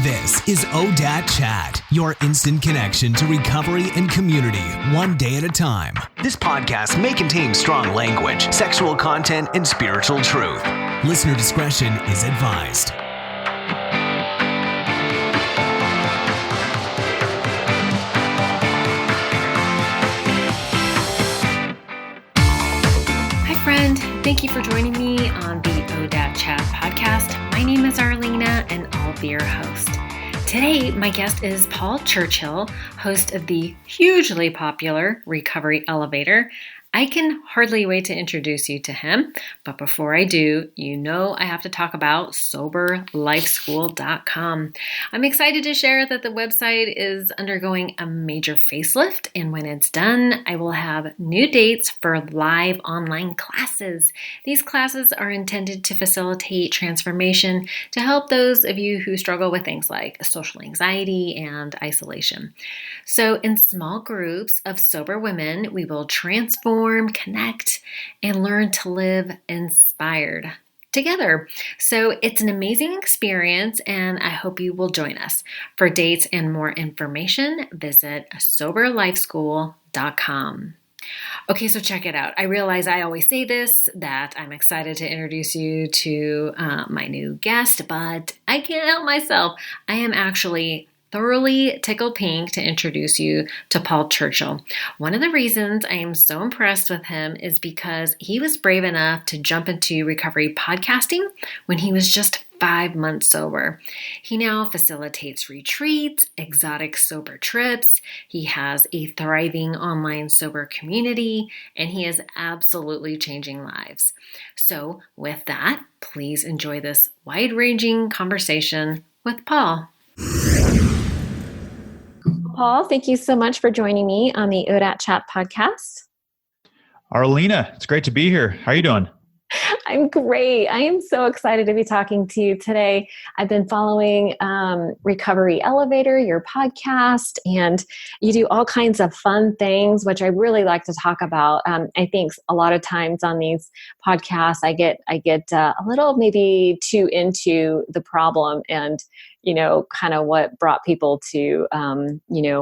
This is ODAT Chat, your instant connection to recovery and community, one day at a time. This podcast may contain strong language, sexual content, and spiritual truth. Listener discretion is advised. Hi, friend. Thank you for joining me on the ODAT Chat podcast. My name is Arlena, and I'll be your host. Today, my guest is Paul Churchill, host of the hugely popular Recovery Elevator. I can hardly wait to introduce you to him, but before I do, you know I have to talk about SoberLifeSchool.com. I'm excited to share that the website is undergoing a major facelift, and when it's done, I will have new dates for live online classes. These classes are intended to facilitate transformation to help those of you who struggle with things like social anxiety and isolation. So in small groups of sober women, we will transform, connect, and learn to live inspired together. So it's an amazing experience, and I hope you will join us. For dates and more information, visit SoberLifeSchool.com. Okay, so check it out. I realize I always say this, that I'm excited to introduce you to my new guest, but I can't help myself. I am actually thoroughly tickled pink to introduce you to Paul Churchill. One of the reasons I am so impressed with him is because he was brave enough to jump into recovery podcasting when he was just 5 months sober. He now facilitates retreats, exotic sober trips. He has a thriving online sober community, and he is absolutely changing lives. So with that, please enjoy this wide-ranging conversation with Paul. Paul, thank you so much for joining me on the ODAT Chat podcast. Arlena, it's great to be here. How are you doing? I'm great. I am so excited to be talking to you today. I've been following Recovery Elevator, your podcast, and you do all kinds of fun things, which I really like to talk about. I think a lot of times on these podcasts, I get a little maybe too into the problem and kind of what brought people to,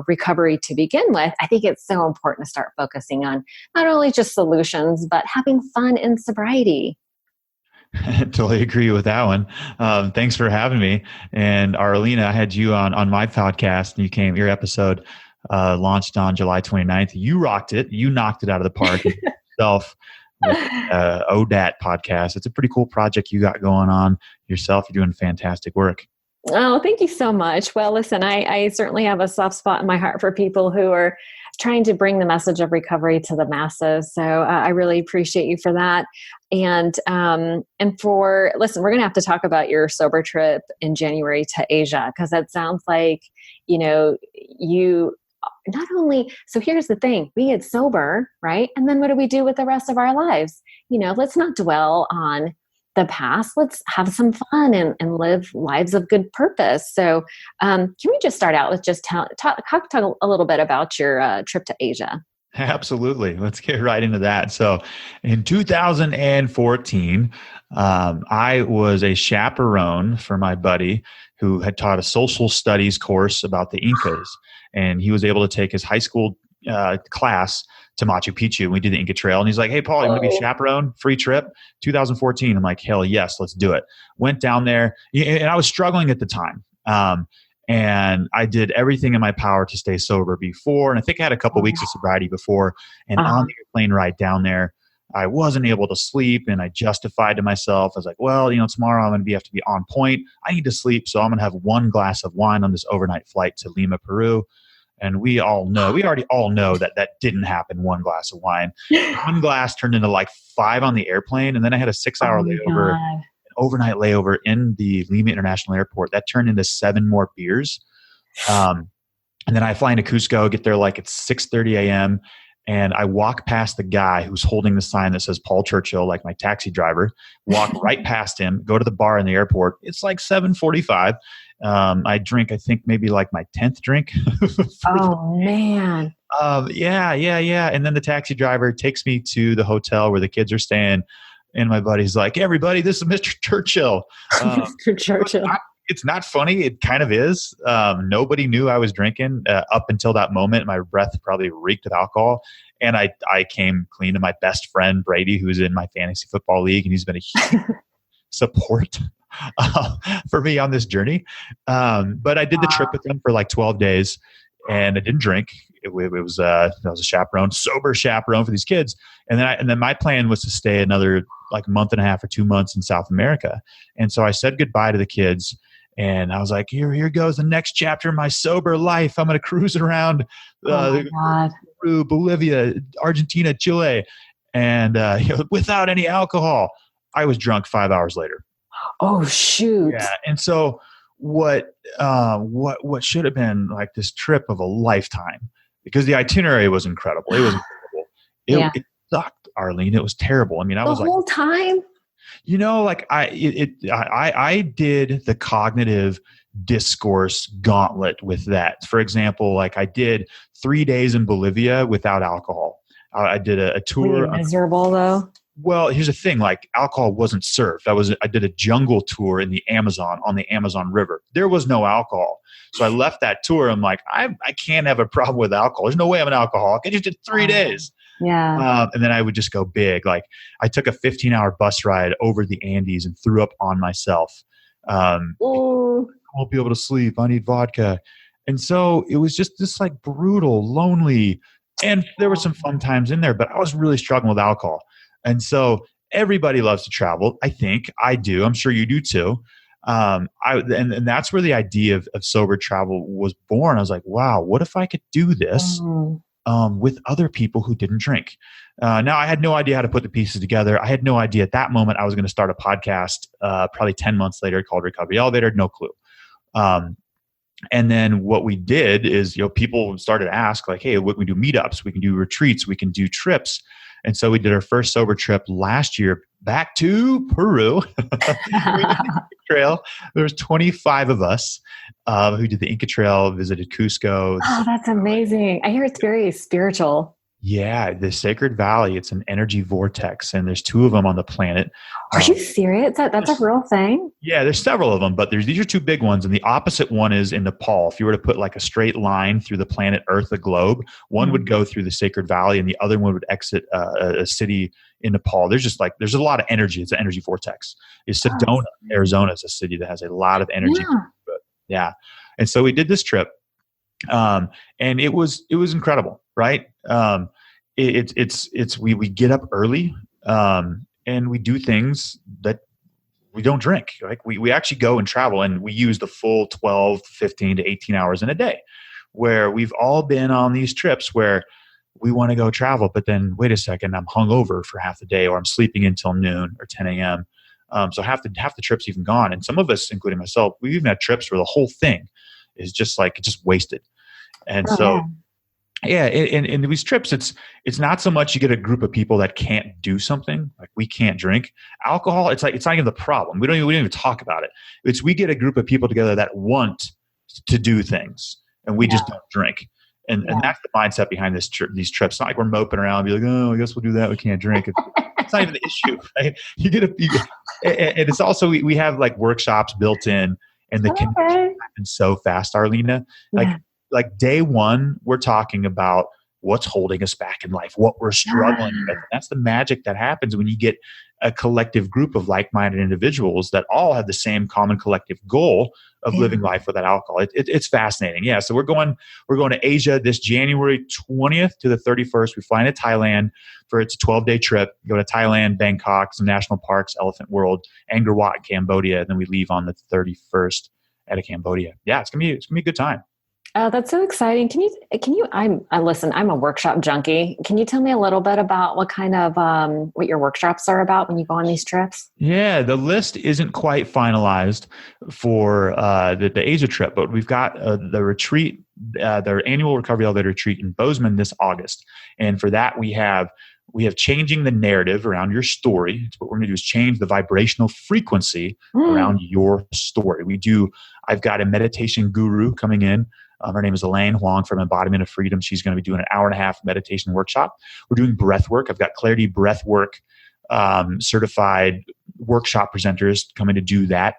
recovery to begin with. I think it's so important to start focusing on not only just solutions, but having fun in sobriety. I totally agree with that one. Thanks for having me. And Arlena, I had you on my podcast, and your episode launched on July 29th. You rocked it. You knocked it out of the park yourself with ODAT podcast. It's a pretty cool project you got going on yourself. You're doing fantastic work. Oh, thank you so much. Well, listen, I certainly have a soft spot in my heart for people who are trying to bring the message of recovery to the masses. So I really appreciate you for that. And we're going to have to talk about your sober trip in January to Asia, because that sounds like, you not only, so here's the thing, we get sober, right? And then what do we do with the rest of our lives? Let's not dwell on the past. Let's have some fun and live lives of good purpose. So can we just start out with just talk a little bit about your trip to Asia? Absolutely. Let's get right into that. So in 2014, I was a chaperone for my buddy who had taught a social studies course about the Incas. And he was able to take his high school class to Machu Picchu, and we did the Inca Trail. And he's like, "Hey, Paul, you want to be chaperone? Free trip, 2014." I'm like, "Hell yes, let's do it." Went down there, and I was struggling at the time. And I did everything in my power to stay sober before. And I think I had a couple weeks of sobriety before. And on the airplane ride down there, I wasn't able to sleep. And I justified to myself, I was like, well, tomorrow I'm going to have to be on point. I need to sleep. So I'm going to have one glass of wine on this overnight flight to Lima, Peru. And we already all know that didn't happen. One glass of wine, one glass turned into like 5 on the airplane. And then I had a 6-hour layover, an overnight layover in the Lima International Airport. That turned into 7 more beers. And then I fly into Cusco, get there like at 6:30 a.m. And I walk past the guy who's holding the sign that says Paul Churchill, like my taxi driver, walk right past him, go to the bar in the airport. It's like 7:45. I drink, I think maybe like my 10th drink. Oh man. Yeah. And then the taxi driver takes me to the hotel where the kids are staying. And my buddy's like, "Everybody, this is Mr. Churchill." Mr. Churchill. it's not funny. It kind of is. Nobody knew I was drinking up until that moment. My breath probably reeked of alcohol. And I came clean to my best friend, Brady, who's in my fantasy football league. And he's been a huge support for me on this journey. But I did the trip with him for like 12 days and I didn't drink. I was a chaperone, sober chaperone for these kids. And then my plan was to stay another like month and a half or 2 months in South America. And so I said goodbye to the kids. And I was like, here goes the next chapter of my sober life. I'm going to cruise around Peru, Bolivia, Argentina, Chile, and without any alcohol. I was drunk 5 hours later. Oh, shoot. Yeah. And so what should have been like this trip of a lifetime, because the itinerary was incredible. It was incredible. It sucked, Arlene. It was terrible. I mean, I was like the whole time. Like I did the cognitive discourse gauntlet with that. For example, like I did 3 days in Bolivia without alcohol. I did a tour. Were you miserable though? Well, here's the thing, like alcohol wasn't served. I did a jungle tour in the Amazon, on the Amazon River. There was no alcohol. So I left that tour. I'm like, I can't have a problem with alcohol. There's no way I'm an alcoholic. I just did 3 days. Yeah. And then I would just go big. Like I took a 15-hour bus ride over the Andes and threw up on myself. I won't be able to sleep. I need vodka. And so it was just this like brutal, lonely, and there were some fun times in there, but I was really struggling with alcohol. And so everybody loves to travel. I think I do. I'm sure you do too. And that's where the idea of sober travel was born. I was like, wow, what if I could do this with other people who didn't drink? Now, I had no idea how to put the pieces together. I had no idea at that moment I was going to start a podcast probably 10 months later called Recovery Elevator. No clue. And then what we did is, people started to ask like, hey, we can do meetups, we can do retreats, we can do trips. And so we did our first sober trip last year back to Peru. Trail. There was 25 of us who did the Inca Trail, visited Cusco. Oh, that's amazing. I hear it's very spiritual. Yeah, the Sacred Valley, it's an energy vortex, and there's 2 of them on the planet. Are you serious? That's a real thing? Yeah, there's several of them, but these are 2 big ones, and the opposite one is in Nepal. If you were to put like a straight line through the planet Earth, the globe, one would go through the Sacred Valley, and the other one would exit a city in Nepal. There's a lot of energy. It's an energy vortex. Sedona, Arizona is a city that has a lot of energy. Yeah. And so we did this trip. And it was incredible, right? We get up early, and we do things that we don't drink. Like we actually go and travel, and we use the full 12, 15 to 18 hours in a day, where we've all been on these trips where we want to go travel, but then wait a second, I'm hungover for half the day, or I'm sleeping until noon or 10 a.m. So half the trip's even gone. And some of us, including myself, we've even had trips where the whole thing is just wasted. And in these trips, it's not so much you get a group of people that can't do something, like we can't drink alcohol. It's not even the problem. We don't even talk about it. It's we get a group of people together that want to do things, and we just don't drink. And that's the mindset behind these trips. It's not like we're moping around and be like, oh, I guess we'll do that. We can't drink. It's not even the issue, right? And it's also, we have like workshops built in, and the connection happens so fast, Arlena. Like day one, we're talking about what's holding us back in life, what we're struggling with. That's the magic that happens when you get a collective group of like-minded individuals that all have the same common collective goal of living life without alcohol. It's fascinating. Yeah. So we're going to Asia this January 20th to the 31st. We fly into Thailand for its 12-day trip. Go to Thailand, Bangkok, some national parks, Elephant World, Angkor Wat, Cambodia. And then we leave on the 31st out of Cambodia. Yeah, it's gonna be a good time. Oh, that's so exciting. Can you, listen, I'm a workshop junkie. Can you tell me a little bit about what kind of, what your workshops are about when you go on these trips? Yeah, the list isn't quite finalized for the Asia trip, but we've got the retreat, their annual Recovery Elevator retreat in Bozeman this August. And for that, we have changing the narrative around your story. It's what we're going to do is change the vibrational frequency around your story. I've got a meditation guru coming in. Her name is Elaine Huang from Embodiment of Freedom. She's going to be doing an 1.5-hour meditation workshop. We're doing breath work. I've got Clarity Breath Work certified workshop presenters coming to do that.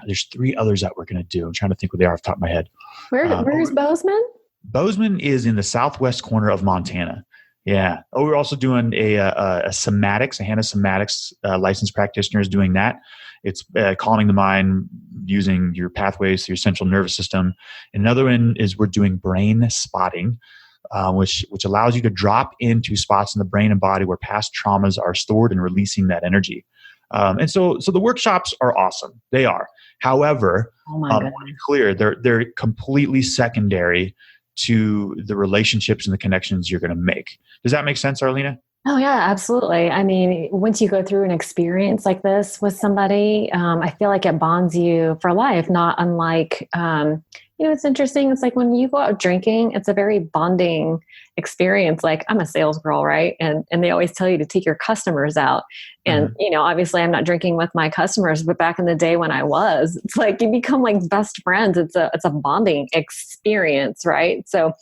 There's three others that we're going to do. I'm trying to think what they are off the top of my head. Where's Bozeman? Bozeman is in the southwest corner of Montana. Yeah. Oh, we're also doing a somatics, a Hannah somatics licensed practitioner is doing that. It's calming the mind using your pathways to your central nervous system. Another one is we're doing brain spotting, which allows you to drop into spots in the brain and body where past traumas are stored and releasing that energy. And so the workshops are awesome. They are. However, I want to be clear, they're completely secondary to the relationships and the connections you're going to make. Does that make sense, Arlena? Oh yeah, absolutely. I mean, once you go through an experience like this with somebody, I feel like it bonds you for life, not unlike, it's interesting. It's like when you go out drinking, it's a very bonding experience. Like I'm a sales girl, right? And they always tell you to take your customers out. And, obviously I'm not drinking with my customers, but back in the day when I was, it's like you become like best friends. It's a bonding experience, right? So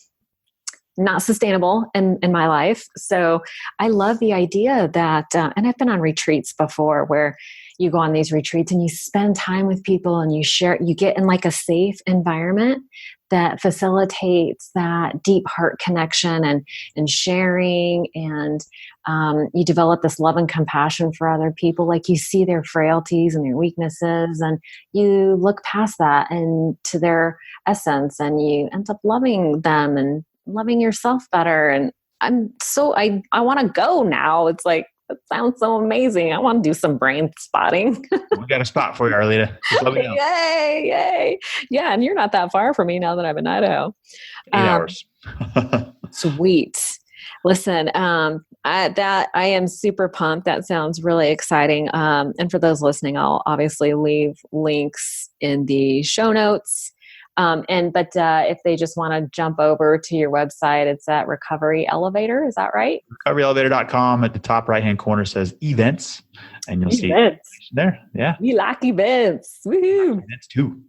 not sustainable in my life. So I love the idea that, and I've been on retreats before where you go on these retreats and you spend time with people and you get in like a safe environment that facilitates that deep heart connection and sharing. And you develop this love and compassion for other people. Like you see their frailties and their weaknesses and you look past that and to their essence and you end up loving them and loving yourself better. And I want to go now. It's like, that sounds so amazing. I want to do some brain spotting. We got a spot for you, Arlena. Just let me know. Yay. Yeah. And you're not that far from me now that I'm in Idaho. 8 hours. Sweet. Listen, I am super pumped. That sounds really exciting. And for those listening, I'll obviously leave links in the show notes. But if they just want to jump over to your website, it's at Recovery Elevator. Is that right? RecoveryElevator.com. At the top right-hand corner says events, and you'll see there. Yeah. We like events. Woohoo. Events too.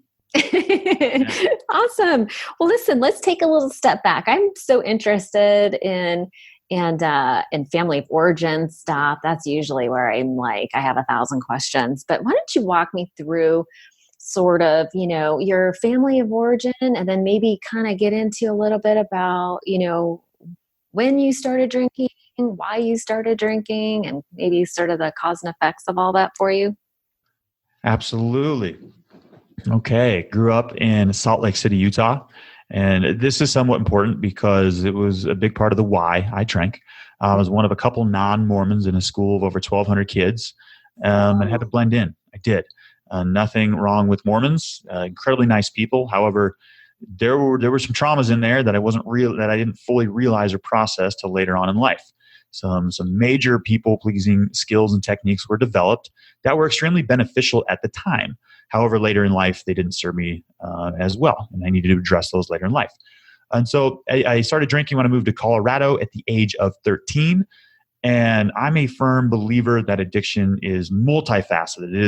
Awesome. Well, listen, let's take a little step back. I'm so interested in family of origin stuff. That's usually where I'm like, I have 1,000 questions, but why don't you walk me through sort of, your family of origin, and then maybe kind of get into a little bit about, when you started drinking, why you started drinking, and maybe sort of the cause and effects of all that for you. Absolutely. Okay. Grew up in Salt Lake City, Utah. And this is somewhat important because it was a big part of the why I drank. I was one of a couple non-Mormons in a school of over 1,200 kids and had to blend in. I did. Nothing wrong with Mormons, incredibly nice people. However, there were some traumas in there that I didn't fully realize or process till later on in life. Some major people-pleasing skills and techniques were developed that were extremely beneficial at the time. However, later in life, they didn't serve me as well, and I needed to address those later in life. And so I started drinking when I moved to Colorado at the age of 13. And I'm a firm believer that addiction is multifaceted. It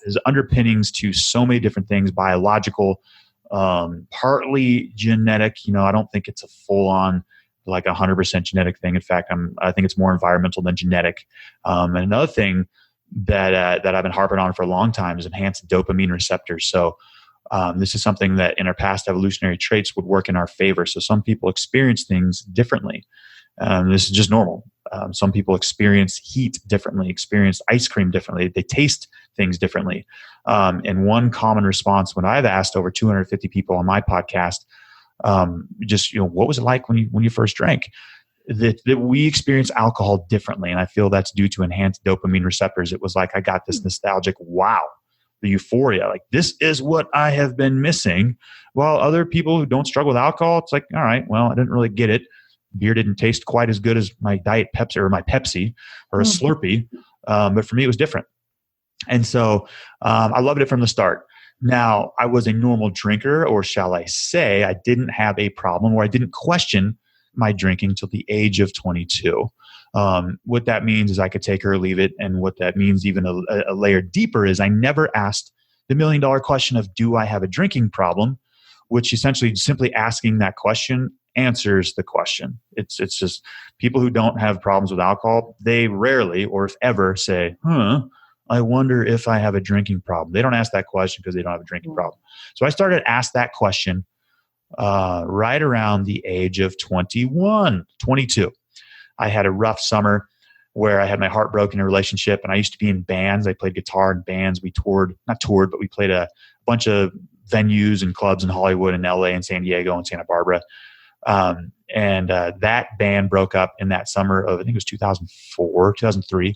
is underpinnings to so many different things, biological, partly genetic. I don't think it's a full-on like 100% genetic thing. In fact, I think it's more environmental than genetic. And another thing that I've been harping on for a long time is enhanced dopamine receptors. So this is something that in our past evolutionary traits would work in our favor. So some people experience things differently. This is just normal. Some people experience heat differently, experience ice cream differently. They taste things differently. And one common response when I've asked over 250 people on my podcast, what was it like when you first drank? That we experience alcohol differently. And I feel that's due to enhanced dopamine receptors. It was like I got this nostalgic, wow, the euphoria. Like, this is what I have been missing. While other people who don't struggle with alcohol, it's like, all right, well, I didn't really get it. Beer didn't taste quite as good as my Diet Pepsi or my Pepsi or a Slurpee. But for me, it was different. And so I loved it from the start. Now, I was a normal drinker, or shall I say, I didn't have a problem, or I didn't question my drinking till the age of 22. What that means is I could take her or leave it. And what that means even a layer deeper is I never asked the $1 million question of, do I have a drinking problem? Which essentially simply asking that question answers the question. It's just people who don't have problems with alcohol, they rarely, or if ever, say, I wonder if I have a drinking problem. They don't ask that question because they don't have a drinking problem. So I started to ask that question right around the age of 21, 22. I had a rough summer where I had my heart broken in a relationship, and I used to be in bands. I played guitar in bands. We not toured, but we played a bunch of venues and clubs in Hollywood and LA and San Diego and Santa Barbara. That band broke up in that summer of, I think it was 2004, 2003.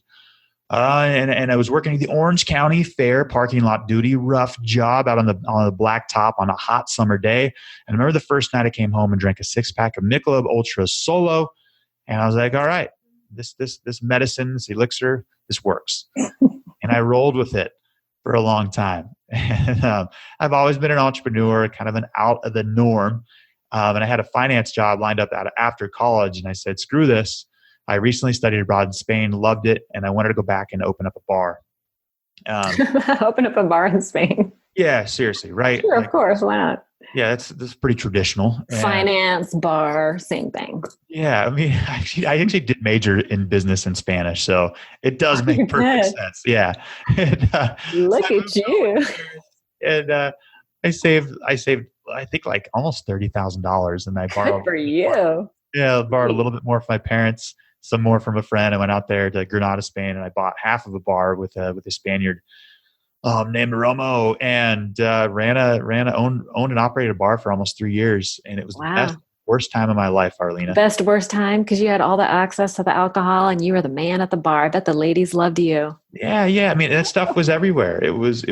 And I was working at the Orange County Fair parking lot duty, rough job out on the blacktop on a hot summer day. And I remember the first night I came home and drank a 6-pack of Michelob Ultra Solo. And I was like, all right, this medicine, this elixir, this works. And I rolled with it for a long time. And I've always been an entrepreneur, kind of an out of the norm. And I had a finance job lined up after college. And I said, screw this. I recently studied abroad in Spain, loved it. And I wanted to go back and open up a bar. Open up a bar in Spain. Yeah, seriously, right? Sure, of course. Why not? Yeah, that's pretty traditional. Finance, bar, same thing. Yeah, I mean, I actually did major in business and Spanish, so it does make perfect sense. Yeah. Look at you. And I saved, I think like almost $30,000, and I borrowed. Good for you. Yeah, I borrowed a little bit more from my parents, some more from a friend. I went out there to Granada, Spain, and I bought half of a bar with a Spaniard named Romo, and owned and operated a bar for almost 3 years, and it was the best, worst time of my life, Arlena. Best worst time because you had all the access to the alcohol, and you were the man at the bar. I bet the ladies loved you. Yeah. I mean, that stuff was everywhere. It was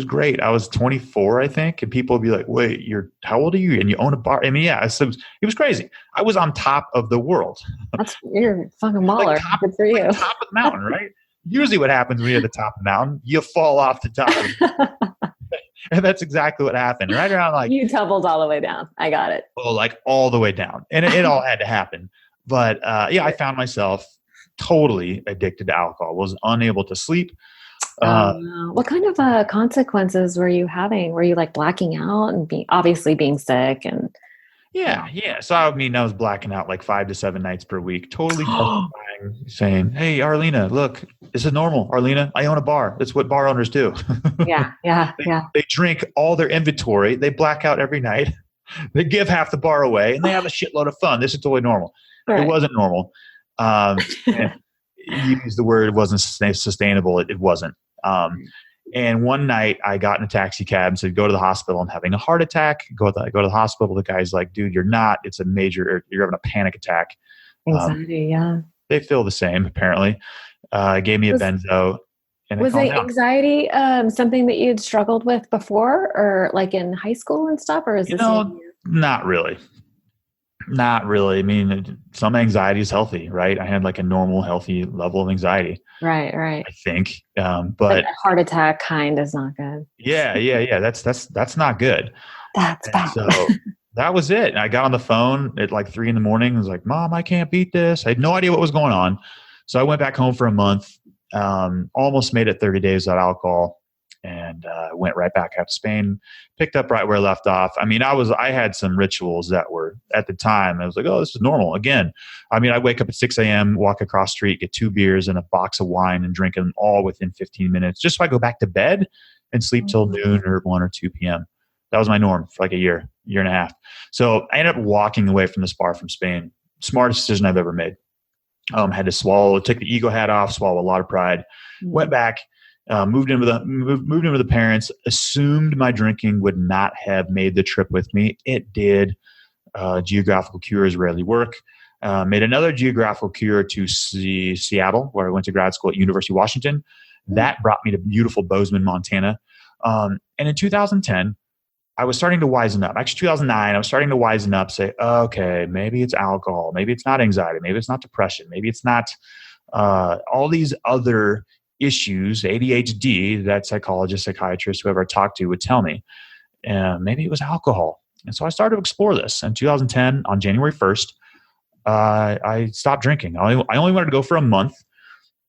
great. I was 24, I think, and people would be like, "Wait, how old are you? And you own a bar?" I mean, yeah, it was crazy. I was on top of the world. You're a fucking baller. Good for you. Top of the mountain, right? Usually what happens when you're at the top of the mountain, you fall off the top. And that's exactly what happened. Right around like... You tumbled all the way down. I got it. Oh, like all the way down. And it all had to happen. But I found myself totally addicted to alcohol. Was unable to sleep. What kind of consequences were you having? Were you like blacking out and obviously being sick? And Yeah. So I was blacking out like 5 to 7 nights per week, totally saying, "Hey, Arlena, look, this is normal. Arlena, I own a bar. That's what bar owners do." Yeah. They drink all their inventory. They black out every night. They give half the bar away, and they have a shitload of fun. This is totally normal. Right. It wasn't normal. You used the word it wasn't sustainable. It wasn't. And one night I got in a taxi cab and said, "Go to the hospital. I'm having a heart attack." Go to the hospital. The guy's like, "Dude, you're not. It's a major, you're having a panic attack." Anxiety, yeah. They feel the same, apparently. Gave me a benzo. And was the anxiety something that you had struggled with before, or like in high school and stuff? Or is this not really. Not really. I mean, some anxiety is healthy, right? I had like a normal, healthy level of anxiety. Right. I think. But heart attack kind is not good. Yeah. That's not good. That's bad. So that was it. And I got on the phone at like 3 a.m. I was like, "Mom, I can't beat this." I had no idea what was going on. So I went back home for a month, almost made it 30 days without alcohol, and went right back out to Spain, picked up right where I left off. I mean, I had some rituals that were, at the time, I was like, "Oh, this is normal." Again, I mean, I wake up at 6 a.m., walk across the street, get 2 beers and a box of wine and drink them all within 15 minutes, just so I go back to bed and sleep till noon or 1 or 2 p.m. That was my norm for like a year and a half. So I ended up walking away from this bar from Spain. Smartest decision I've ever made. Had to take the ego hat off, swallow a lot of pride, went back, moved in with the parents, assumed my drinking would not have made the trip with me. It did. Geographical cures rarely work. Made another geographical cure to Seattle, where I went to grad school at University of Washington. That brought me to beautiful Bozeman, Montana. And in 2010, I was starting to wisen up. Actually, 2009, I was starting to wisen up, say, okay, maybe it's alcohol. Maybe it's not anxiety. Maybe it's not depression. Maybe it's not all these other issues, ADHD, that psychologist, psychiatrist, whoever I talked to would tell me. Maybe it was alcohol. And so I started to explore this. In 2010, on January 1st, I stopped drinking. I only wanted to go for a month,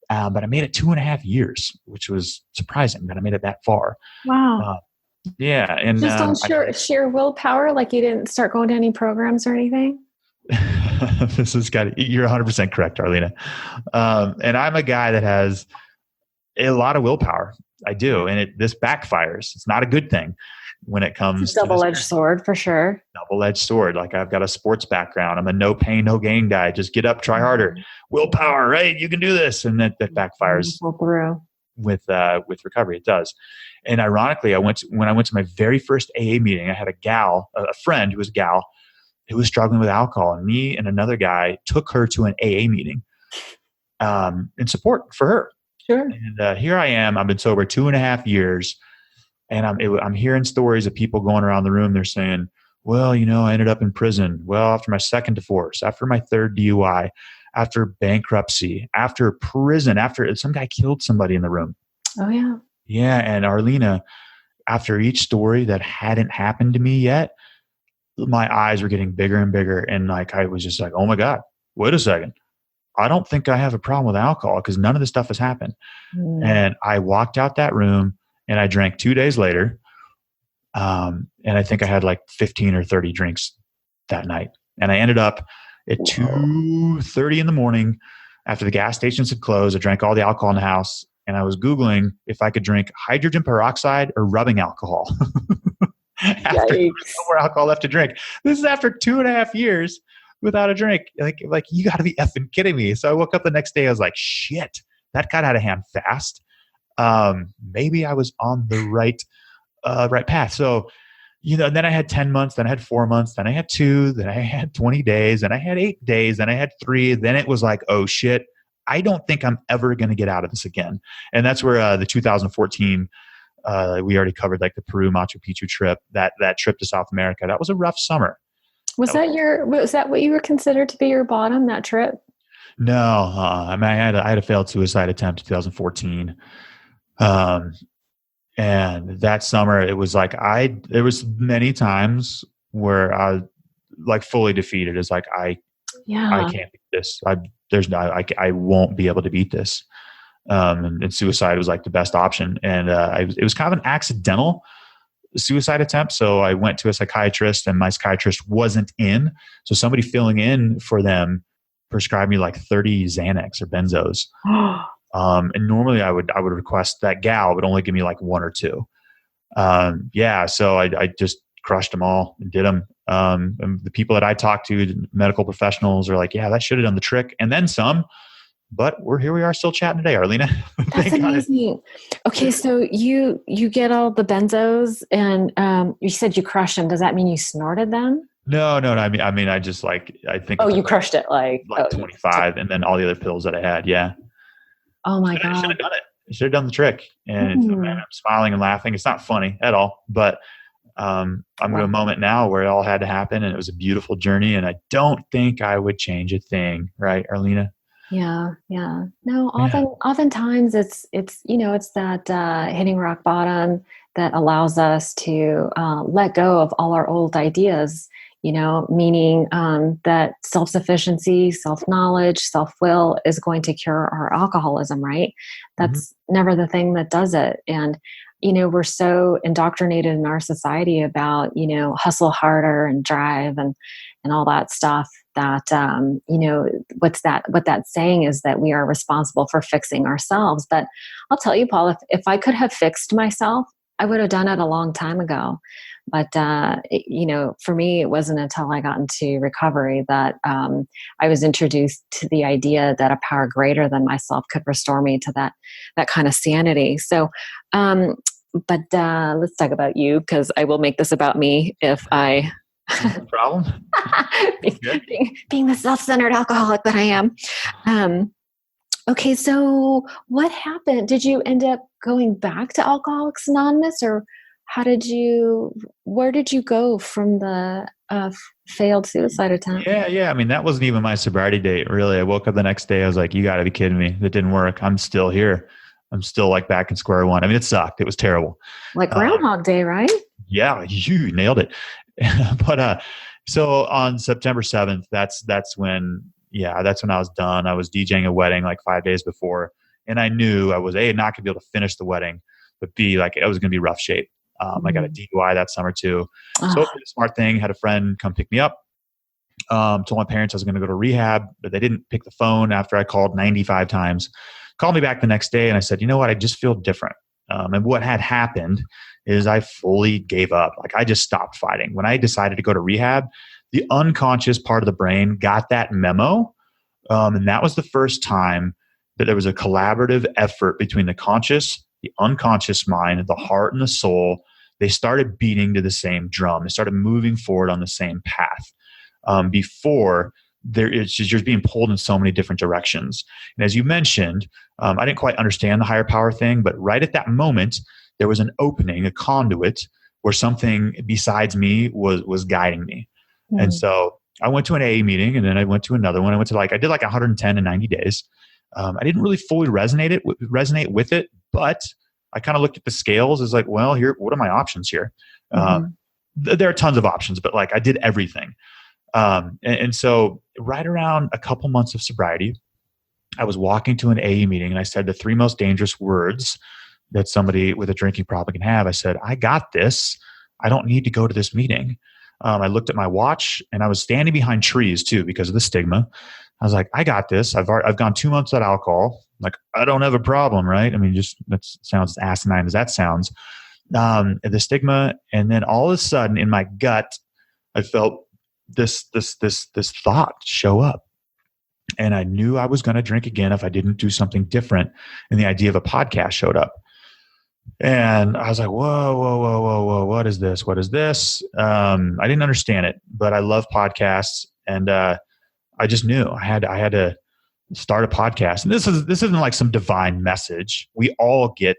but I made it 2.5 years, which was surprising that I made it that far. Wow. Yeah. And just on sheer willpower, like you didn't start going to any programs or anything? You're 100% correct, Arlena. And I'm a guy that has A lot of willpower. I do. And this backfires. It's not a good thing when it comes it's a double-edged sword for sure. Double-edged sword. Like I've got a sports background. I'm a no pain, no gain guy. Just get up, try harder. Willpower, right? You can do this. And that backfires with recovery. It does. And ironically, when I went to my very first AA meeting, I had a friend who was a gal who was struggling with alcohol, and me and another guy took her to an AA meeting in support for her. Sure. And here I am. I've been sober 2.5 years, and I'm hearing stories of people going around the room. They're saying, well, I ended up in prison. Well, after my second divorce, after my third DUI, after bankruptcy, after prison, after some guy killed somebody in the room. Oh, yeah. Yeah. And Arlena, after each story that hadn't happened to me yet, my eyes were getting bigger and bigger. And like, I was just like, oh my God, wait a second. I don't think I have a problem with alcohol because none of this stuff has happened. And I walked out that room and I drank 2 days later. And I think I had like 15 or 30 drinks that night. And I ended up at 2:30 in the morning after the gas stations had closed. I drank all the alcohol in the house, and I was Googling if I could drink hydrogen peroxide or rubbing alcohol. After there was no more alcohol left to drink. This is after 2.5 years without a drink. Like you got to be effing kidding me. So I woke up the next day. I was like, shit, that got out of hand fast. Maybe I was on the right path. So, then I had 10 months, then I had 4 months, then I had 2, then I had 20 days, then I had 8 days, then I had 3. Then it was like, oh shit, I don't think I'm ever going to get out of this again. And that's where the 2014, we already covered like the Peru Machu Picchu trip, that trip to South America. That was a rough summer. Was that what you were considered to be your bottom, that trip? No, I had a failed suicide attempt in 2014. And that summer, it was like there was many times where I like fully defeated. It's like I can't beat this. I won't be able to beat this. And suicide was like the best option. And it was kind of an accidental suicide attempt. So I went to a psychiatrist, and my psychiatrist wasn't in. So somebody filling in for them prescribed me like 30 Xanax or benzos. And normally I would request that gal would only give me like 1 or 2. So I just crushed them all and did them. And the people that I talked to, medical professionals, are like, yeah, that should have done the trick and then some. But here we are still chatting today, Arlena. That's amazing. Okay, so you get all the benzos, and you said you crushed them. Does that mean you snorted them? No. I mean, I just I think. Oh, you crushed it like 25, and then all the other pills that I had. Yeah. Oh my God. I should have done it. I should have done the trick. And man, I'm smiling and laughing. It's not funny at all, but I'm in a moment now where it all had to happen, and it was a beautiful journey, and I don't think I would change a thing. Right, Arlena? Yeah. No, oftentimes it's that hitting rock bottom that allows us to let go of all our old ideas, meaning that self-sufficiency, self-knowledge, self-will is going to cure our alcoholism, right? That's never the thing that does it. And, we're so indoctrinated in our society about, hustle harder and drive and all that stuff that, what that's saying is that we are responsible for fixing ourselves. But I'll tell you, Paul, if I could have fixed myself, I would have done it a long time ago. But, for me, it wasn't until I got into recovery that I was introduced to the idea that a power greater than myself could restore me to that kind of sanity. So, but let's talk about you, because I will make this about me if I... No problem. being the self-centered alcoholic that I am. Okay, so what happened? Did you end up going back to Alcoholics Anonymous, or where did you go from the failed suicide attempt? Yeah. I mean, that wasn't even my sobriety date, really. I woke up the next day. I was like, you got to be kidding me. That didn't work. I'm still here. I'm still like back in square one. I mean, it sucked. It was terrible. Like Groundhog Day, right? Yeah, you nailed it. But so on September 7th, that's when I was done. I was DJing a wedding like 5 days before, and I knew I was not going to be able to finish the wedding, but B, like I was going to be rough shape. I got a DUI that summer too. So I did a smart thing, had a friend come pick me up. Told my parents I was going to go to rehab, but they didn't pick the phone after I called 95 times. called me back the next day and I said, you know what? I just feel different. And what had happened is I fully gave up. Like I just stopped fighting. When I decided to go to rehab, the unconscious part of the brain got that memo. And that was the first time that there was a collaborative effort between the conscious, the unconscious mind, the heart and the soul. They started beating to the same drum. They started moving forward on the same path. Before, it's just, you're being pulled in so many different directions. And as you mentioned, I didn't quite understand the higher power thing, but right at that moment, there was an opening, a conduit, where something besides me was guiding me. Mm. And so I went to an AA meeting, and then I went to another one. I did like 110 in 90 days. I didn't really fully resonate with it, but I kind of looked at the scales as like, well, what are my options here? There are tons of options, but like I did everything. And so right around a couple months of sobriety, I was walking to an AA meeting and I said the 3 most dangerous words that somebody with a drinking problem can have. I said, I got this. I don't need to go to this meeting. I looked at my watch and I was standing behind trees too because of the stigma. I was like, I got this. I've gone 2 months without alcohol. Like, I don't have a problem, right? I mean, just that sounds asinine as that sounds. The stigma. And then all of a sudden in my gut, I felt this thought show up. And I knew I was going to drink again if I didn't do something different. And the idea of a podcast showed up. And I was like, whoa, what is this? What is this? I didn't understand it, but I love podcasts. And I just knew I had to start a podcast. And this isn't like some divine message. We all get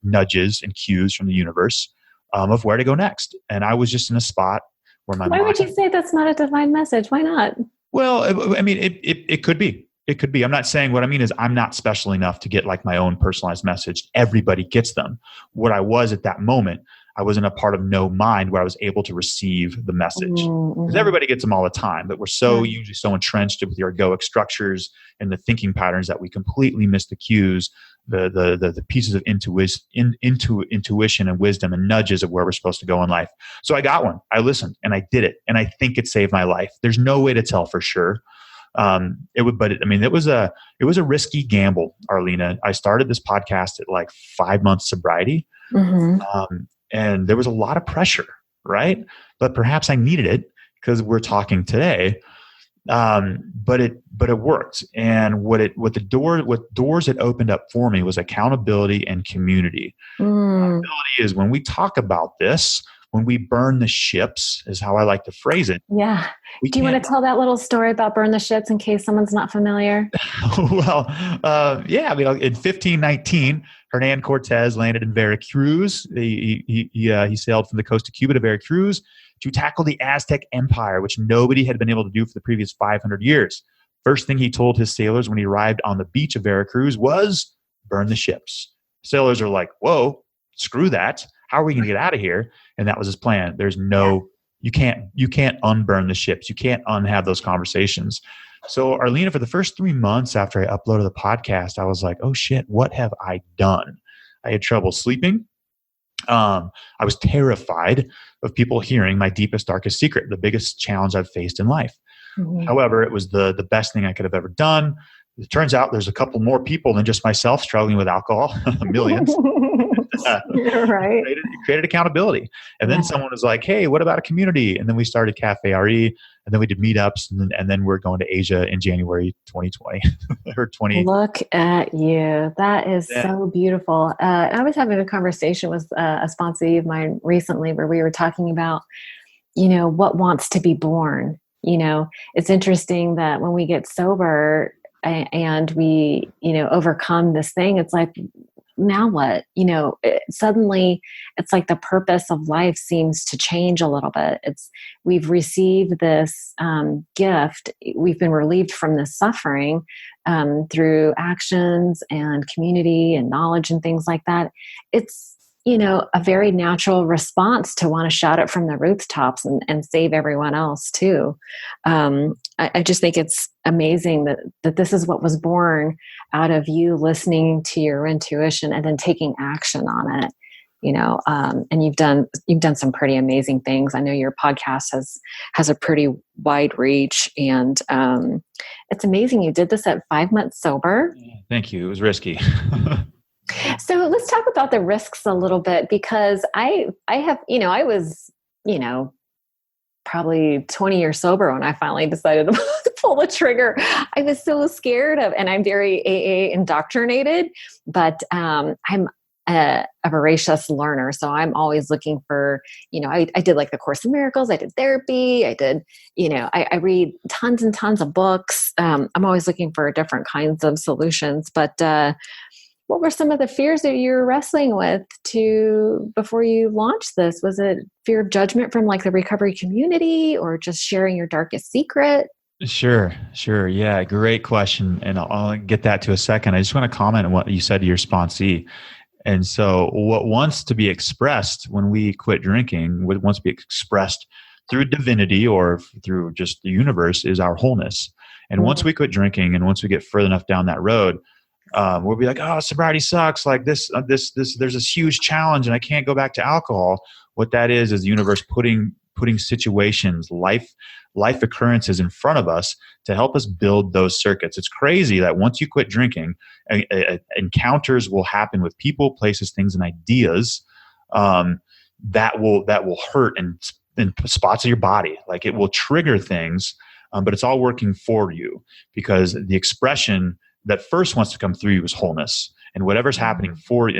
nudges and cues from the universe of where to go next. And I was just in a spot where Why would you say that's not a divine message? Why not? Well, I mean, it could be. It could be. I'm not saying, what I mean is I'm not special enough to get like my own personalized message. Everybody gets them. What I was at that moment, I was in a part of no mind where I was able to receive the message. Because everybody gets them all the time, but we're usually so entrenched with the egoic structures and the thinking patterns that we completely miss the cues, the pieces of intuition and wisdom and nudges of where we're supposed to go in life. So I got one. I listened and I did it, and I think it saved my life. There's no way to tell for sure. It was a risky gamble, Arlena. I started this podcast at like 5 months sobriety. And there was a lot of pressure, right? But perhaps I needed it because we're talking today. But it worked. And what doors it opened up for me was accountability and community. Accountability is when we talk about this, when we burn the ships, is how I like to phrase it. Yeah. Do you want to tell that little story about burn the ships in case someone's not familiar? Well, yeah. I mean, in 1519, Hernan Cortez landed in Veracruz. He sailed from the coast of Cuba to Veracruz to tackle the Aztec Empire, which nobody had been able to do for the previous 500 years. First thing he told his sailors when he arrived on the beach of Veracruz was burn the ships. Sailors are like, whoa, screw that. How are we going to get out of here? And that was his plan. You can't unburn the ships. You can't unhave those conversations. So Arlena, for the first 3 months after I uploaded the podcast, I was like, oh shit, what have I done? I had trouble sleeping. I was terrified of people hearing my deepest, darkest secret, the biggest challenge I've faced in life. However, it was the best thing I could have ever done. It turns out there's a couple more people than just myself struggling with alcohol, millions. You're right. Created accountability. And then someone was like, hey, what about a community? And then we started Cafe RE, and then we did meetups, and then we're going to Asia in January 2020 or 20. Look at you. That is so beautiful. I was having a conversation with a sponsee of mine recently where we were talking about, what wants to be born. It's interesting that when we get sober and we, overcome this thing, it's like, now what? Suddenly it's like the purpose of life seems to change a little bit. We've received this gift. We've been relieved from this suffering through actions and community and knowledge and things like that. It's, a very natural response to want to shout it from the rooftops and save everyone else too. I just think it's amazing that this is what was born out of you listening to your intuition and then taking action on it. and you've done some pretty amazing things. I know your podcast has a pretty wide reach, and it's amazing you did this at 5 months sober. Thank you. It was risky. So let's talk about the risks a little bit, because I was, probably 20 years sober when I finally decided to pull the trigger. I was so scared and I'm very AA indoctrinated, but I'm a voracious learner. So I'm always looking for, I did like the Course in Miracles. I did therapy. I did, I read tons and tons of books. I'm always looking for different kinds of solutions, but what were some of the fears that you were wrestling with before you launched this? Was it fear of judgment from like the recovery community, or just sharing your darkest secret? Sure. Yeah, great question. And I'll get that to a second. I just want to comment on what you said to your sponsee. And so what wants to be expressed when we quit drinking, what wants to be expressed through divinity or through just the universe, is our wholeness. And once we quit drinking, and once we get further enough down that road, we'll be like, oh, sobriety sucks. Like this, there's this huge challenge and I can't go back to alcohol. What that is the universe putting situations, life occurrences in front of us to help us build those circuits. It's crazy that once you quit drinking, encounters will happen with people, places, things, and ideas that will hurt in spots of your body. Like it will trigger things, but it's all working for you, because the expression that first wants to come through you is wholeness. And whatever's happening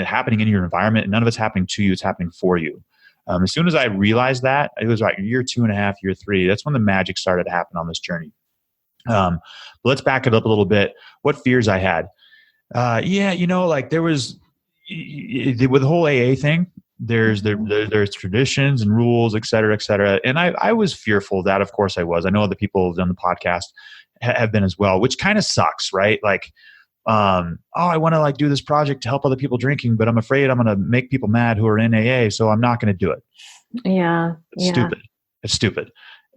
happening in your environment, none of it's happening to you, it's happening for you. As soon as I realized that, it was like year 2.5, year 3, that's when the magic started to happen on this journey. But let's back it up a little bit. What fears I had? Like there was, with the whole AA thing, there's traditions and rules, et cetera, et cetera. And I was fearful of that. Of course I was. I know other people on the podcast have been as well, which kind of sucks, right? Like, I want to like do this project to help other people drinking, but I'm afraid I'm going to make people mad who are in AA, so I'm not going to do it. Yeah. It's stupid.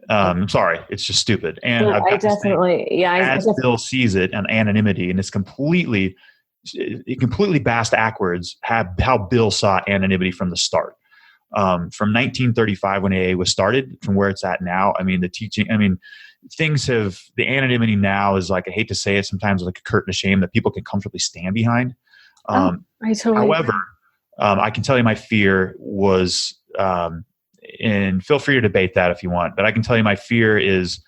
I'm sorry. It's just stupid. And well, I've got as Bill sees it, an anonymity, and it's completely bass backwards how Bill saw anonymity from the start. From 1935 when AA was started, from where it's at now, the anonymity now is like, I hate to say it, sometimes like a curtain of shame that people can comfortably stand behind. However, I can tell you my fear was, and feel free to debate that if you want, but I can tell you my fear is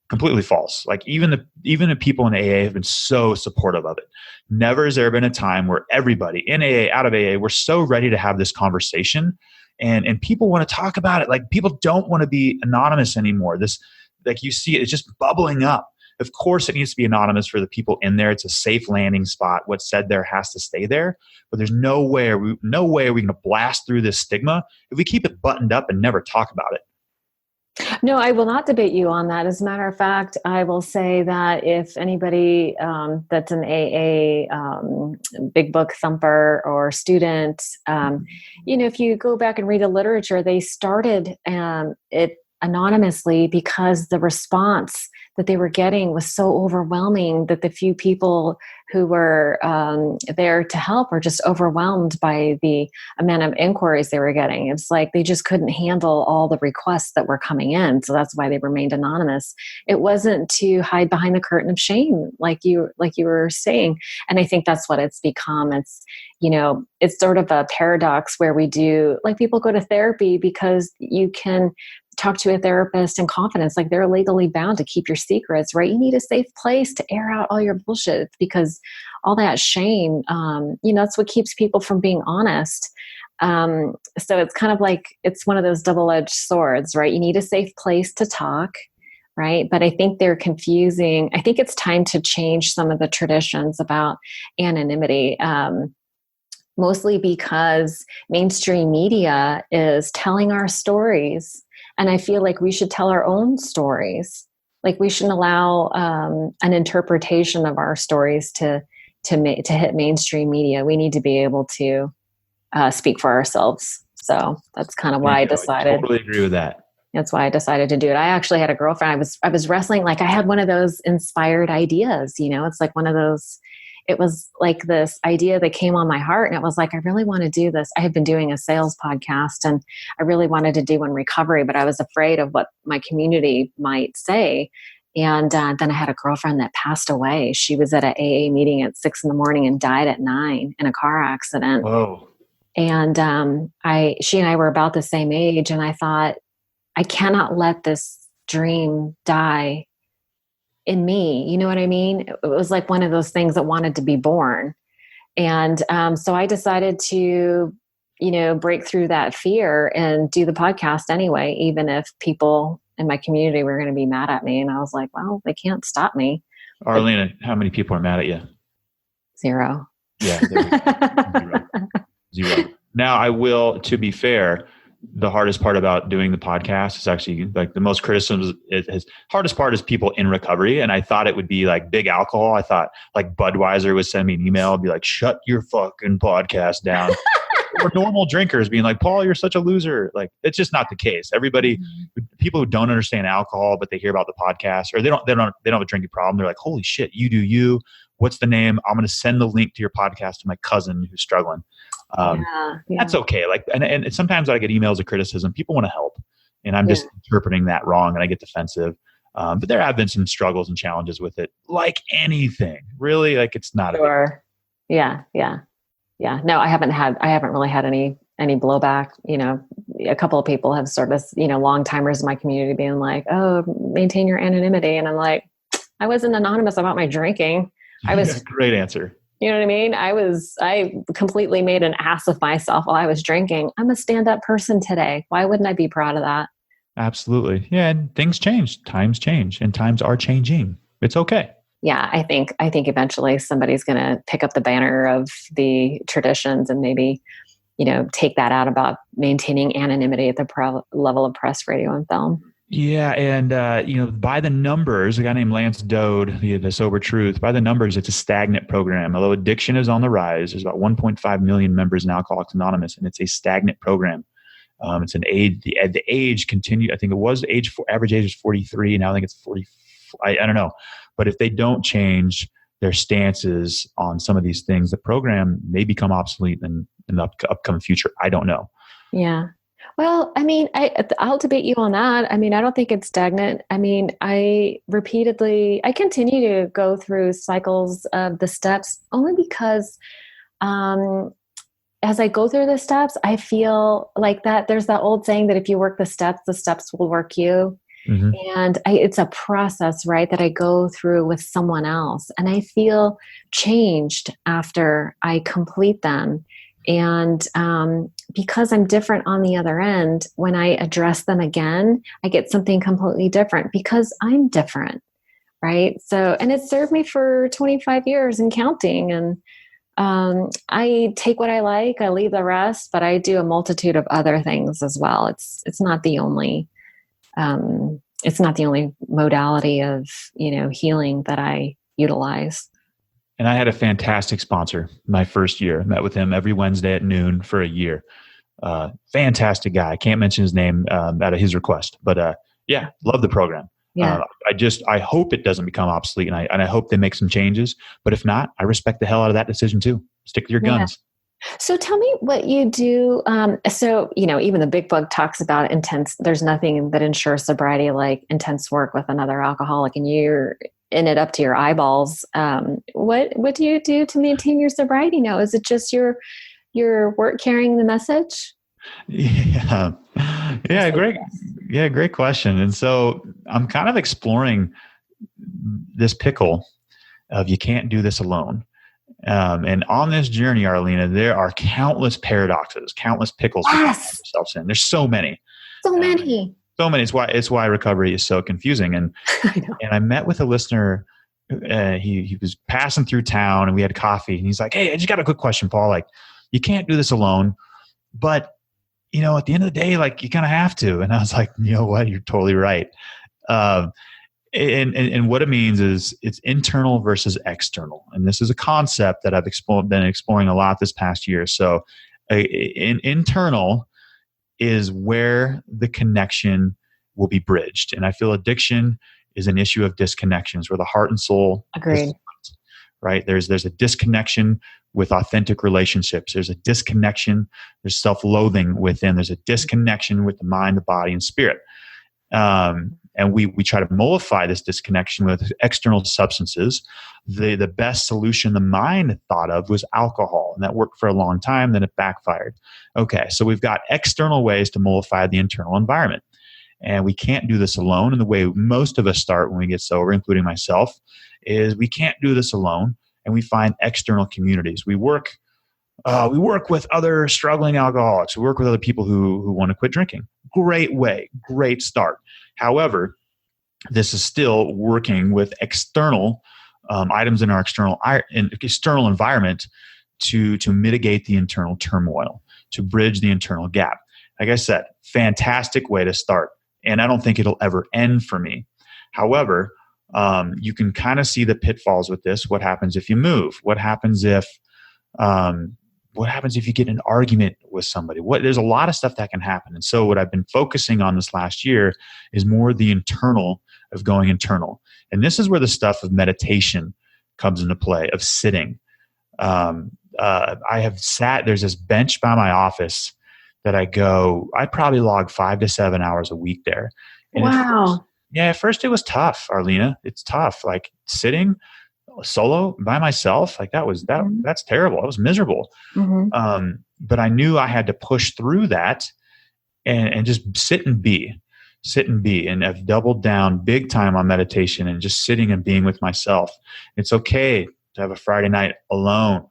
completely false. Like even the people in AA have been so supportive of it. Never has there been a time where everybody in AA, out of AA, we're so ready to have this conversation, and people want to talk about it. Like people don't want to be anonymous anymore. This, like you see, it's just bubbling up. Of course, it needs to be anonymous for the people in there. It's a safe landing spot. What's said there has to stay there. But there's no way we're going to blast through this stigma if we keep it buttoned up and never talk about it. No, I will not debate you on that. As a matter of fact, I will say that if anybody that's an AA big book thumper or student, if you go back and read the literature, they started it anonymously because the response that they were getting was so overwhelming that the few people who were there to help were just overwhelmed by the amount of inquiries they were getting. It's like they just couldn't handle all the requests that were coming in. So that's why they remained anonymous. It wasn't to hide behind the curtain of shame, like you were saying. And I think that's what it's become. It's, it's sort of a paradox where we do, like people go to therapy because you can talk to a therapist in confidence, like they're legally bound to keep your secrets, right? You need a safe place to air out all your bullshit, because all that shame, that's what keeps people from being honest. So it's kind of like, it's one of those double-edged swords, right? You need a safe place to talk, right? But I think they're confusing. I think it's time to change some of the traditions about anonymity. Mostly because mainstream media is telling our stories. And I feel like we should tell our own stories. Like we shouldn't allow an interpretation of our stories to hit mainstream media. We need to be able to speak for ourselves. So that's kind of why I decided. I totally agree with that. That's why I decided to do it. I actually had a girlfriend. I was wrestling. Like I had one of those inspired ideas. It's like one of those. it was like this idea that came on my heart. And it was like, I really want to do this. I had been doing a sales podcast and I really wanted to do one recovery, but I was afraid of what my community might say. And then I had a girlfriend that passed away. She was at an AA meeting at 6 a.m. and died at 9 in a car accident. Whoa. And she and I were about the same age. And I thought, I cannot let this dream die in me. You know what I mean? It was like one of those things that wanted to be born. And so I decided to, break through that fear and do the podcast anyway, even if people in my community were going to be mad at me. And I was like, well, they can't stop me. Arlena, how many people are mad at you? 0. Yeah. Zero. Now, I will, to be fair, the hardest part about doing the podcast is actually like the most criticisms. Hardest part is people in recovery. And I thought it would be like big alcohol. I thought like Budweiser would send me an email and be like, shut your fucking podcast down. Or normal drinkers being like, Paul, you're such a loser. Like, it's just not the case. Everybody, people who don't understand alcohol, but they hear about the podcast, or they don't have a drinking problem. They're like, holy shit, you do you. What's the name? I'm going to send the link to your podcast to my cousin who's struggling. That's okay. Like, and sometimes I get emails of criticism. People want to help, and I'm just interpreting that wrong, and I get defensive. But there have been some struggles and challenges with it, like anything. Really, like it's not. Sure. Yeah. No, I haven't really had any blowback. A couple of people have sort of, long timers in my community being like, "Oh, maintain your anonymity," and I'm like, I wasn't anonymous about my drinking. I was great answer. You know what I mean? I completely made an ass of myself while I was drinking. I'm a stand-up person today. Why wouldn't I be proud of that? Absolutely. Yeah. And things change. Times change, and times are changing. It's okay. Yeah. I think eventually somebody's going to pick up the banner of the traditions and maybe, take that out about maintaining anonymity at the level of press, radio, and film. Yeah. And, by the numbers, a guy named Lance Dode, the Sober Truth, by the numbers, it's a stagnant program. Although addiction is on the rise, there's about 1.5 million members in Alcoholics Anonymous, and it's a stagnant program. It's an age, the age continued. I think it was average age is 43. Now I think it's 40. I don't know. But if they don't change their stances on some of these things, the program may become obsolete in the upcoming future. I don't know. Yeah. Well, I mean, I'll debate you on that. I mean, I don't think it's stagnant. I mean, I continue to go through cycles of the steps only because as I go through the steps, I feel like that there's that old saying that if you work the steps will work you. Mm-hmm. And it's a process, right, that I go through with someone else. And I feel changed after I complete them. And because I'm different on the other end, when I address them again, I get something completely different because I'm different, right? So, and it served me for 25 years and counting. And I take what I like, I leave the rest, but I do a multitude of other things as well. It's not the only modality of, healing that I utilize. And I had a fantastic sponsor my first year. Met with him every Wednesday at noon for a year. Fantastic guy. I can't mention his name out of his request, but love the program. Yeah. I hope it doesn't become obsolete, and I hope they make some changes. But if not, I respect the hell out of that decision too. Stick to your guns. So tell me what you do. Even the big book talks about intense. There's nothing that ensures sobriety like intense work with another alcoholic, and you're in it up to your eyeballs. What do you do to maintain your sobriety now? Is it just your work carrying the message? Yeah. Great question. And so I'm kind of exploring this pickle of you can't do this alone. And on this journey, Arlena, there are countless paradoxes, countless pickles to find yourself in. There's so many. So many. It's why recovery is so confusing. And I met with a listener. He was passing through town, and we had coffee. And he's like, "Hey, I just got a quick question, Paul. Like, you can't do this alone, but at the end of the day, like, you kind of have to." And I was like, "You know what? You're totally right." And what it means is it's internal versus external. And this is a concept that I've been exploring a lot this past year. So internal is where the connection will be bridged. And I feel addiction is an issue of disconnections where the heart and soul. Agreed. right? There's a disconnection with authentic relationships. There's a disconnection. There's self-loathing within. There's a disconnection with the mind, the body, and spirit. And we try to mollify this disconnection with external substances. The best solution the mind thought of was alcohol, and that worked for a long time, then it backfired. Okay, so we've got external ways to mollify the internal environment. And we can't do this alone. And the way most of us start when we get sober, including myself, is we can't do this alone, and we find external communities. We work with other struggling alcoholics. We work with other people who want to quit drinking. Great way, great start. However, this is still working with external items in our external environment to mitigate the internal turmoil, to bridge the internal gap. Like I said, fantastic way to start. And I don't think it'll ever end for me. However, you can kind of see the pitfalls with this. What happens if you move? What happens if you get in an argument with somebody? There's a lot of stuff that can happen. And so what I've been focusing on this last year is more the internal of going internal. And this is where the stuff of meditation comes into play, of sitting. I have sat, there's this bench by my office that I probably log 5 to 7 hours a week there. And wow. At first it was tough, Arlena. It's tough. Like sitting solo by myself, like that's terrible. I was miserable. Mm-hmm. But I knew I had to push through that and just sit and be. And I've doubled down big time on meditation and just sitting and being with myself. It's okay to have a Friday night alone,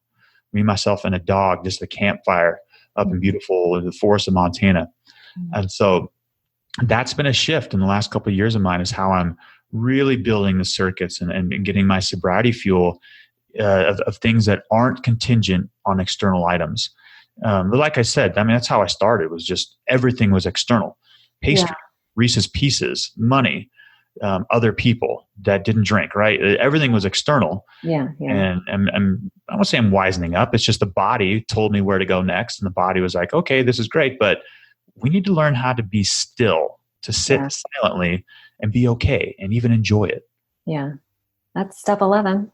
me, myself, and a dog, just a campfire up in beautiful in the forest of Montana. Mm-hmm. And so that's been a shift in the last couple of years of mine, is how I'm really building the circuits and getting my sobriety fuel of things that aren't contingent on external items. But like I said, I mean, that's how I started, was just everything was external. Pastry, Reese's Pieces, money, other people that didn't drink, right? Everything was external. Yeah. And I won't say I'm wisening up. It's just the body told me where to go next. And the body was like, okay, this is great, but we need to learn how to be still, to sit silently and be okay and even enjoy it. Yeah. That's step 11.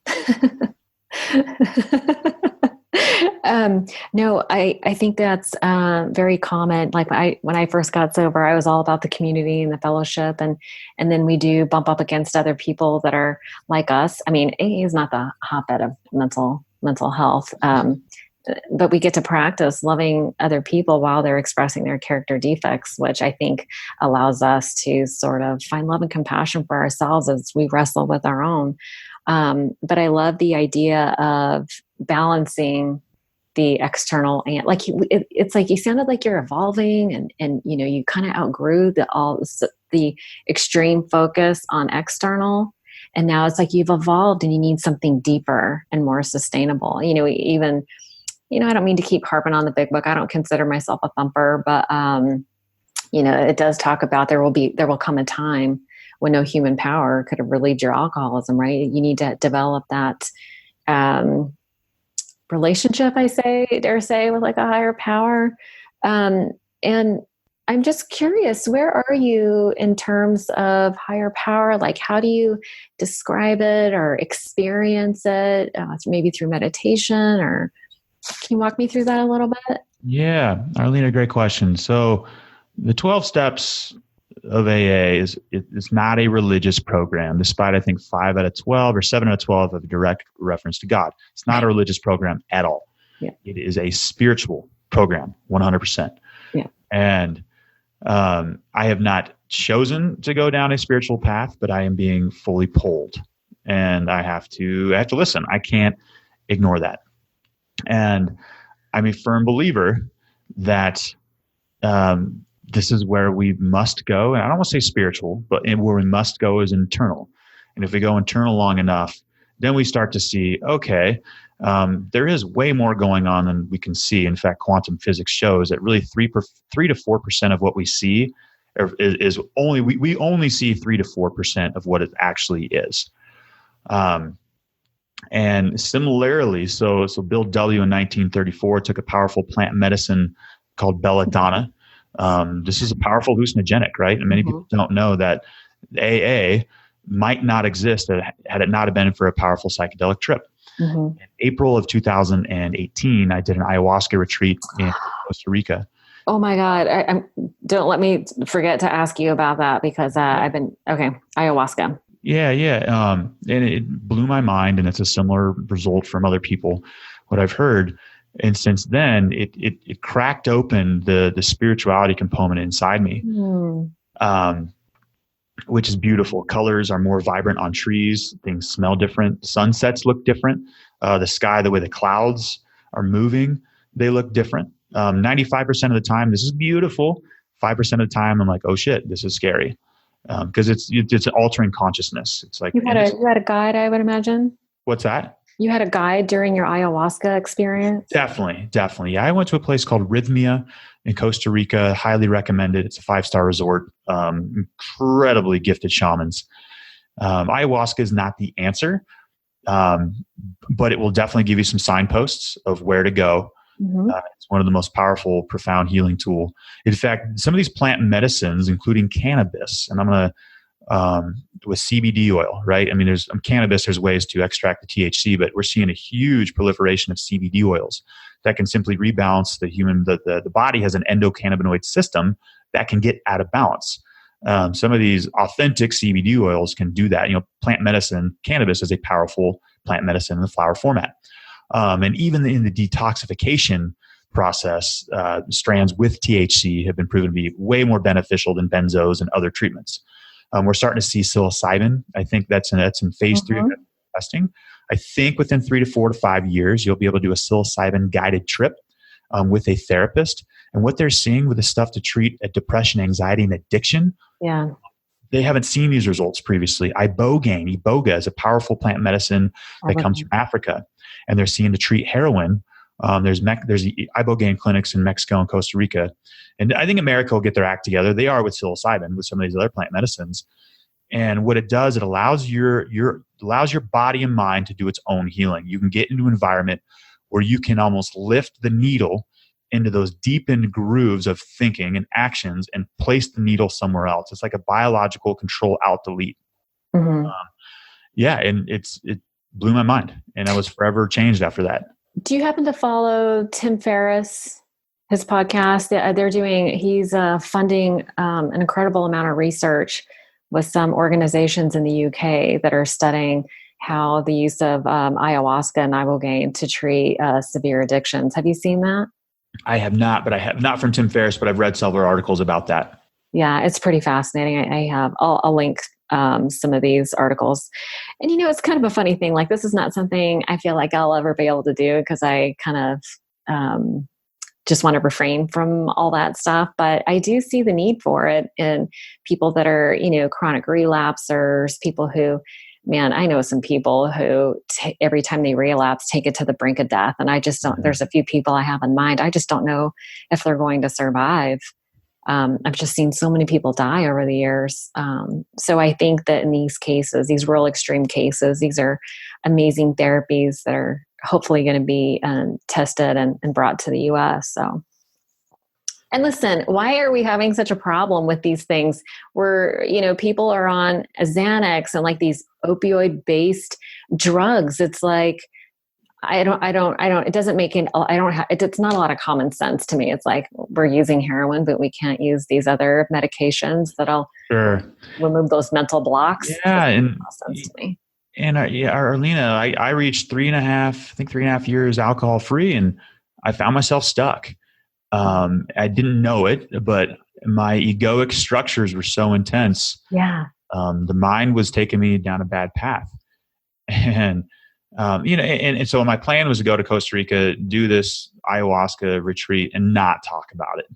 No, I think that's very common. Like when I first got sober, I was all about the community and the fellowship, and then we do bump up against other people that are like us. I mean, AA is not the hotbed of mental health, but we get to practice loving other people while they're expressing their character defects, which I think allows us to sort of find love and compassion for ourselves as we wrestle with our own. But I love the idea of balancing the external, and like it's like you sounded like you're evolving, and you know, you kind of outgrew the extreme focus on external, and now it's like you've evolved and you need something deeper and more sustainable. You know, even, you know, I don't mean to keep harping on the big book. I don't consider myself a thumper, but you know, it does talk about there will come a time when no human power could have relieved your alcoholism, right? You need to develop that relationship, dare say, with like a higher power. And I'm just curious, where are you in terms of higher power? Like, how do you describe it or experience it? Maybe through meditation, or can you walk me through that a little bit? Yeah, Arlena, great question. So the 12 steps of AA is not a religious program, despite I think 5 out of 12 or 7 out of 12 have a direct reference to God. It's not a religious program at all. Yeah. It is a spiritual program, 100%. Yeah. And I have not chosen to go down a spiritual path, but I am being fully pulled, and I have to listen. I can't ignore that. And I'm a firm believer that this is where we must go. And I don't want to say spiritual, but where we must go is internal. And if we go internal long enough, then we start to see, okay, there is way more going on than we can see. In fact, quantum physics shows that really 3 to 4% of what we see is only, we only see 3 to 4% of what it actually is. And similarly, so Bill W. in 1934 took a powerful plant medicine called belladonna. This is a powerful hallucinogenic, right? And many people don't know that AA might not exist had it not have been for a powerful psychedelic trip. Mm-hmm. In April of 2018, I did an ayahuasca retreat in Costa Rica. Oh my God. Don't let me forget to ask you about that because ayahuasca. Yeah. And it blew my mind, and it's a similar result from other people, what I've heard. And since then, it cracked open the spirituality component inside me, which is beautiful. Colors are more vibrant on trees. Things smell different. Sunsets look different. The sky, the way the clouds are moving, they look different. 95% of the time, this is beautiful. 5% of the time, I'm like, oh shit, this is scary. Because it's altering consciousness. It's like you had a guide, I would imagine. What's that? You had a guide during your ayahuasca experience? Definitely. Yeah, I went to a place called Rhythmia in Costa Rica. Highly recommended. It's a 5-star resort. Incredibly gifted shamans. Ayahuasca is not the answer, but it will definitely give you some signposts of where to go. Mm-hmm. It's one of the most powerful, profound healing tool. In fact, some of these plant medicines, including cannabis, and I'm going to with CBD oil, right? I mean, there's cannabis, there's ways to extract the THC, but we're seeing a huge proliferation of CBD oils that can simply rebalance the body has an endocannabinoid system that can get out of balance. Some of these authentic CBD oils can do that. Plant medicine, cannabis is a powerful plant medicine in the flower format. And even in the detoxification process, strands with THC have been proven to be way more beneficial than benzos and other treatments. We're starting to see psilocybin. I think that's in phase 3 of testing. I think within 3 to 4 to 5 years, you'll be able to do a psilocybin guided trip with a therapist. And what they're seeing with the stuff to treat depression, anxiety, and addiction, they haven't seen these results previously. Iboga is a powerful plant medicine that comes from Africa, and they're seeing to treat heroin. There's ibogaine clinics in Mexico and Costa Rica. And I think America will get their act together. They are with psilocybin, with some of these other plant medicines. And what it does, it allows your body and mind to do its own healing. You can get into an environment where you can almost lift the needle into those deepened grooves of thinking and actions and place the needle somewhere else. It's like a biological control alt delete. Mm-hmm. And it blew my mind, and I was forever changed after that. Do you happen to follow Tim Ferriss, his podcast? He's funding an incredible amount of research with some organizations in the UK that are studying how the use of ayahuasca and ibogaine to treat severe addictions. Have you seen that? I have not, but I have not from Tim Ferriss, but I've read several articles about that. Yeah, it's pretty fascinating. I'll link some of these articles. And, it's kind of a funny thing. Like, this is not something I feel like I'll ever be able to do because I kind of just want to refrain from all that stuff. But I do see the need for it in people that are, chronic relapsers, people who, I know some people who every time they relapse, take it to the brink of death. And I just don't, there's a few people I have in mind. I just don't know if they're going to survive. I've just seen so many people die over the years. So I think that in these cases, these real extreme cases, these are amazing therapies that are hopefully going to be tested and brought to the US. So, and listen, why are we having such a problem with these things where, people are on Xanax and like these opioid based drugs? It's like, it doesn't make it's not a lot of common sense to me. It's like we're using heroin, but we can't use these other medications that'll remove those mental blocks. Yeah. And makes no sense to me. And Arlena, I reached 3.5 years alcohol free, and I found myself stuck. I didn't know it, but my egoic structures were so intense. Yeah. The mind was taking me down a bad path. And, and so my plan was to go to Costa Rica, do this ayahuasca retreat and not talk about it.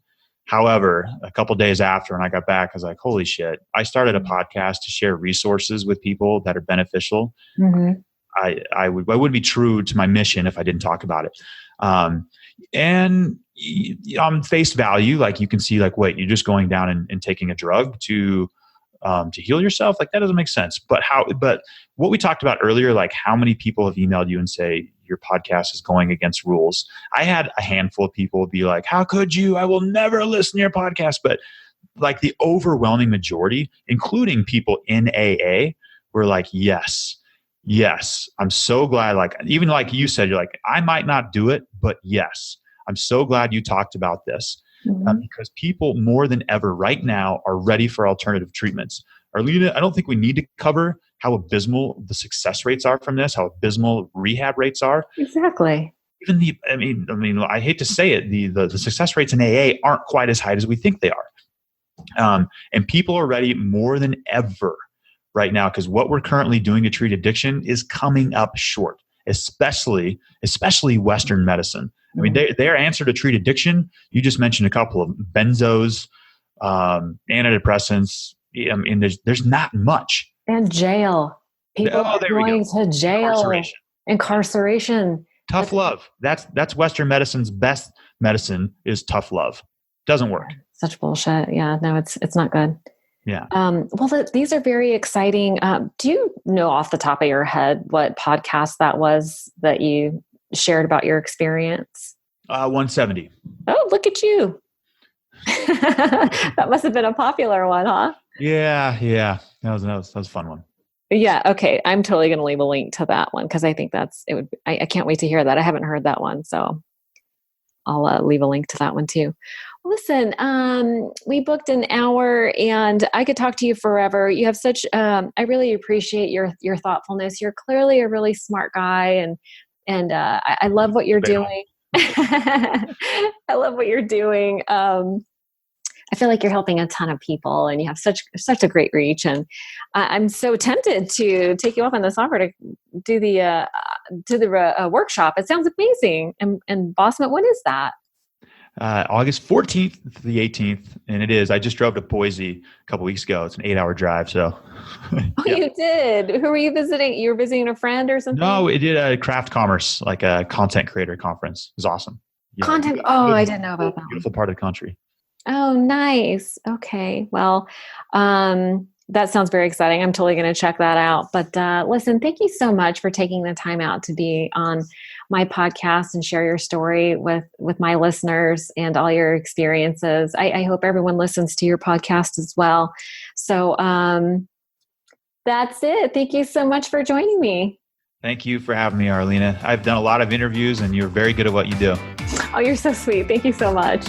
However, a couple of days after, when I got back, I was like, holy shit, I started a podcast to share resources with people that are beneficial. Mm-hmm. I wouldn't be true to my mission if I didn't talk about it. And on face value, like you can see, like, wait, you're just going down and taking a drug to heal yourself? Like, that doesn't make sense. But what we talked about earlier, like how many people have emailed you and say your podcast is going against rules? I had a handful of people be like, how could you? I will never listen to your podcast. But like the overwhelming majority, including people in AA, were like, yes, Yes. I'm so glad, like, even like you said, you're like, I might not do it, but yes, I'm so glad you talked about this because people more than ever right now are ready for alternative treatments. Arlena, I don't think we need to cover how abysmal the success rates are from this, how abysmal rehab rates are. Exactly. Even I hate to say it, the success rates in AA aren't quite as high as we think they are. And people are ready more than ever right now because what we're currently doing to treat addiction is coming up short, especially Western medicine. I mean, their answer to treat addiction, you just mentioned a couple of benzos, antidepressants. I mean, there's not much. And jail. People are going to jail. Incarceration. Tough love. That's Western medicine's best medicine is tough love. Doesn't work. Such bullshit. Yeah, no, it's not good. Yeah. Well, these are very exciting. Do you know off the top of your head what podcast that was that you shared about your experience? 170. Oh, look at you. That must have been a popular one, huh? Yeah. That was a fun one. Yeah. Okay. I'm totally going to leave a link to that one because I think I can't wait to hear that. I haven't heard that one. So I'll leave a link to that one too. Listen, we booked an hour and I could talk to you forever. You have such, I really appreciate your thoughtfulness. You're clearly a really smart guy and I love what you're doing. I love what you're doing. I feel like you're helping a ton of people and you have such a great reach. And I'm so tempted to take you up on this offer to do the workshop. It sounds amazing. And Bossman, when is that? August 14th to the 18th. And it is. I just drove to Boise a couple weeks ago. It's an 8-hour drive. So. You did? Who were you visiting? You were visiting a friend or something? No, it did a craft commerce, like a content creator conference. It was awesome. Content. I didn't know about that. Beautiful part of the country. Oh, nice. Okay. Well, that sounds very exciting. I'm totally going to check that out. But listen, thank you so much for taking the time out to be on my podcast and share your story with my listeners and all your experiences. I hope everyone listens to your podcast as well. So that's it. Thank you so much for joining me. Thank you for having me, Arlena. I've done a lot of interviews and you're very good at what you do. Oh, you're so sweet. Thank you so much.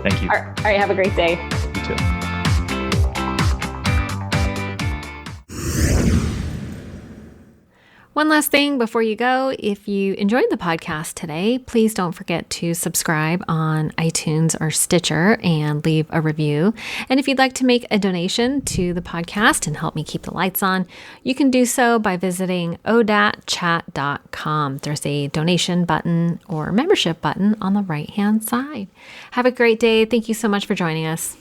Thank you. All right. Have a great day. You too. One last thing before you go, if you enjoyed the podcast today, please don't forget to subscribe on iTunes or Stitcher and leave a review. And if you'd like to make a donation to the podcast and help me keep the lights on, you can do so by visiting odatchat.com. There's a donation button or membership button on the right-hand side. Have a great day. Thank you so much for joining us.